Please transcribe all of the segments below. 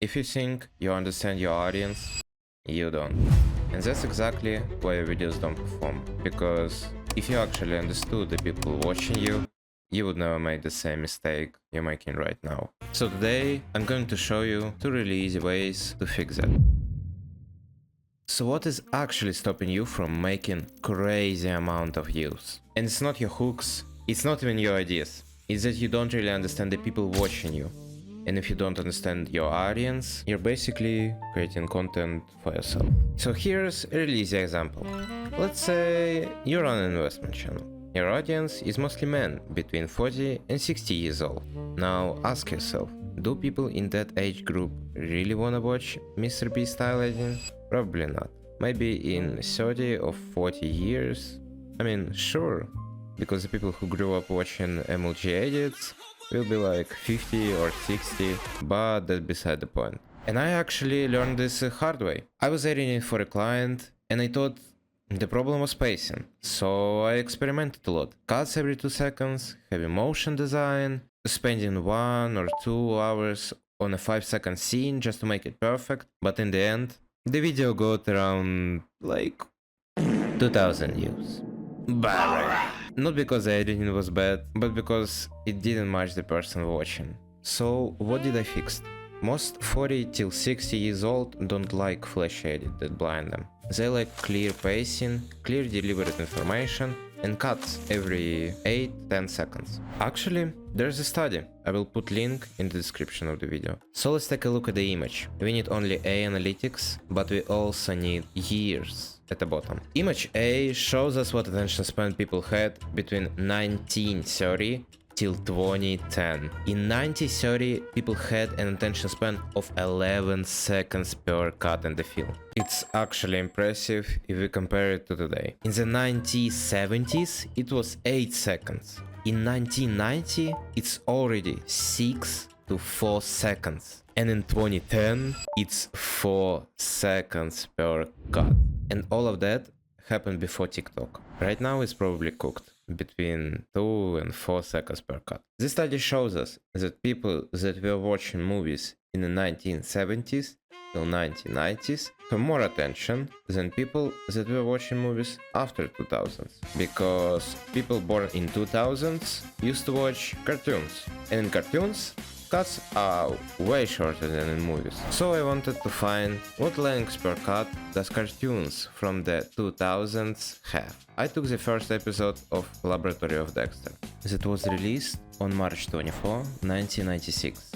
If you think you understand your audience, you don't. And that's exactly why your videos don't perform. Because if you actually understood the people watching you, you would never make the same mistake you're making right now. So today, I'm going to show you 2 really easy ways to fix that. So what is actually stopping you from making crazy amount of views? And it's not your hooks, it's not even your ideas. It's that you don't really understand the people watching you. And if you don't understand your audience, you're basically creating content for yourself. So here's a really easy example. Let's say you run an investment channel. Your audience is mostly men between 40 and 60 years old. Now ask yourself, do people in that age group really wanna watch Mr. Beast style editing? Probably not. Maybe in 30 or 40 years? I mean, sure, because the people who grew up watching MLG edits will be like 50 or 60, but that's beside the point. And I actually learned this the hard way. I was editing for a client and I thought the problem was pacing, so I experimented a lot. Cuts every 2 seconds, heavy motion design, spending 1 or 2 hours on a 5-second scene just to make it perfect, but in the end, the video got around like 2000 views. But not because the editing was bad, but because it didn't match the person watching. So what did I fix? Most 40 till 60 years old don't like flash edit that blind them. They like clear pacing, clear delivered information, and cuts every 8-10 seconds. Actually, there's a study. I will put link in the description of the video. So let's take a look at the image. We need only A analytics, but we also need years at the bottom. Image A shows us what attention span people had between 1930 till 2010. In 1930, people had an attention span of 11 seconds per cut in the film. It's actually impressive if we compare it to today. In the 1970s, it was 8 seconds. In 1990, it's already 6 to 4 seconds. And in 2010, it's 4 seconds per cut. And all of that happened before TikTok. Right now it's probably cooked between 2 and 4 seconds per cut. This study shows us that people that were watching movies in the 1970s till 1990s have more attention than people that were watching movies after 2000s. Because people born in 2000s used to watch cartoons. And in cartoons, cuts are way shorter than in movies. So I wanted to find what lengths per cut does cartoons from the 2000s have. I took the first episode of Laboratory of Dexter that was released on March 24, 1996.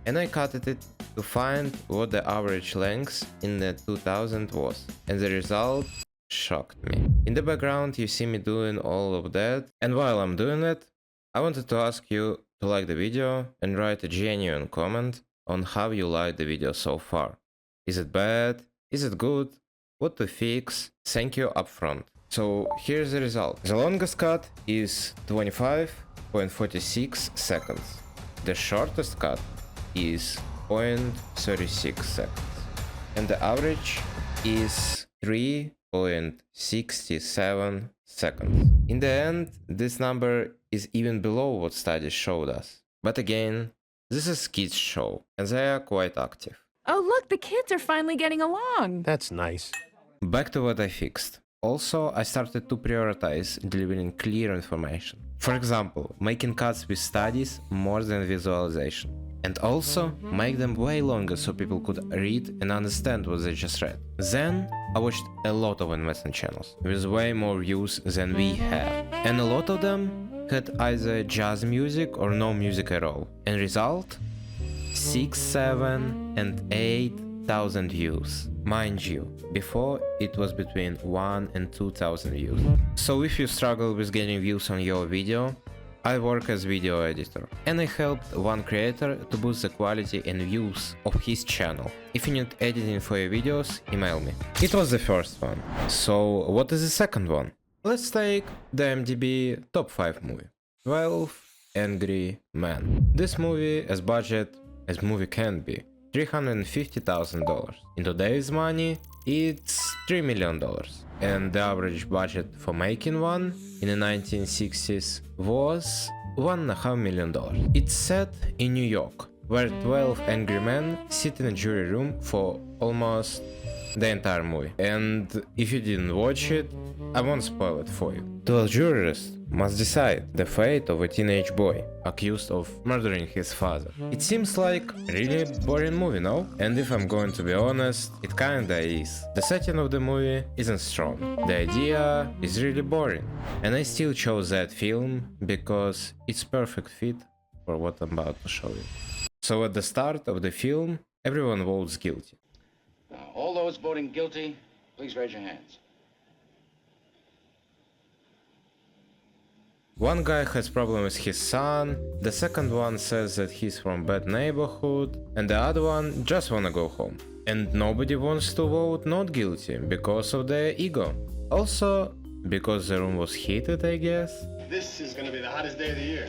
And I cut it to find what the average length in the 2000 was. And the result shocked me. In the background you see me doing all of that, and while I'm doing it, I wanted to ask you to like the video and write a genuine comment on how you like the video so far. Is it bad? Is it good? What to fix? Thank you upfront. So here's the result. The longest cut is 25.46 seconds. The shortest cut is 0.36 seconds. And the average is 3.67 seconds. In the end, this number is even below what studies showed us. But again, this is kids' show, and they are quite active. Oh, look, the kids are finally getting along. That's nice. Back to what I fixed. Also, I started to prioritize delivering clear information. For example, making cuts with studies more than visualization. And also, make them way longer so people could read and understand what they just read. Then, I watched a lot of investment channels, with way more views than we have. And a lot of them had either jazz music or no music at all. And result? 6, 7 and 8,000 views. Mind you, before it was between 1 and 2,000 views. So if you struggle with getting views on your video, I work as video editor, and I helped one creator to boost the quality and views of his channel. If you need editing for your videos, email me. It was the first one. So what is the second one? Let's take the IMDb top 5 movie. 12 Angry Men. This movie, as budget as movie can be, $350,000. In today's money, it's $3 million. And the average budget for making one in the 1960s was $1.5 million. It's set in New York, where 12 angry men sit in a jury room for almost the entire movie. And if you didn't watch it, I won't spoil it for you. 12 jurors must decide the fate of a teenage boy accused of murdering his father. It seems like a really boring movie, no? And if I'm going to be honest, it kinda is. The setting of the movie isn't strong. The idea is really boring. And I still chose that film because it's perfect fit for what I'm about to show you. So at the start of the film, everyone votes guilty. Now, all those voting guilty, please raise your hands. One guy has problem with his son, the second one says that he's from bad neighborhood, and the other one just wanna go home. And nobody wants to vote not guilty because of their ego. Also, because the room was heated, I guess. This is gonna be the hottest day of the year.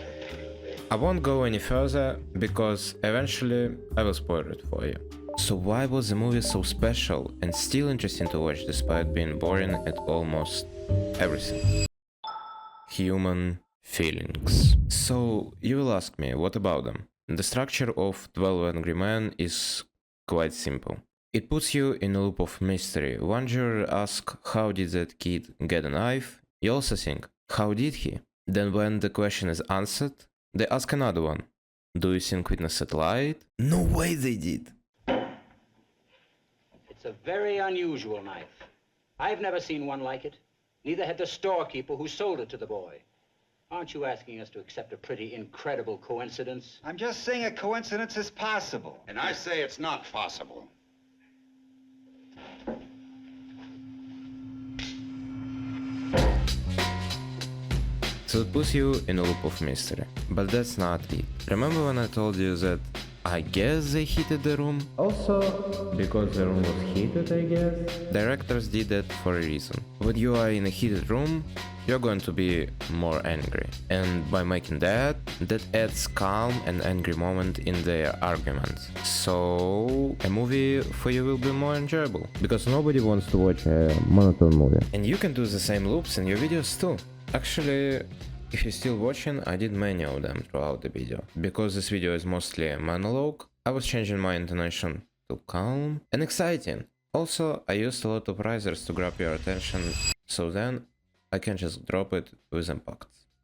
I won't go any further because eventually I will spoil it for you. So why was the movie so special and still interesting to watch despite being boring at almost everything? Human feelings. So you will ask me, what about them? The structure of 12 Angry Men is quite simple. It puts you in a loop of mystery. One juror asks, how did that kid get a knife? You also think, how did he? Then when the question is answered, they ask another one. Do you think witnessed lied? No way they did. It's a very unusual knife. I've never seen one like it. Neither had the storekeeper who sold it to the boy. Aren't you asking us to accept a pretty incredible coincidence? I'm just saying a coincidence is possible. And I say it's not possible. So it puts you in a loop of mystery. But that's not it. Remember when I told you that I guess they heated the room? Also, because the room was heated, I guess? Directors did that for a reason. When you are in a heated room, you're going to be more angry. And by making that adds calm and angry moment in their arguments. So a movie for you will be more enjoyable. Because nobody wants to watch a monotone movie. And you can do the same loops in your videos too. Actually, if you're still watching, I did many of them throughout the video. Because this video is mostly a monologue, I was changing my intonation to calm and exciting. Also, I used a lot of risers to grab your attention, so then I can just drop it with impact.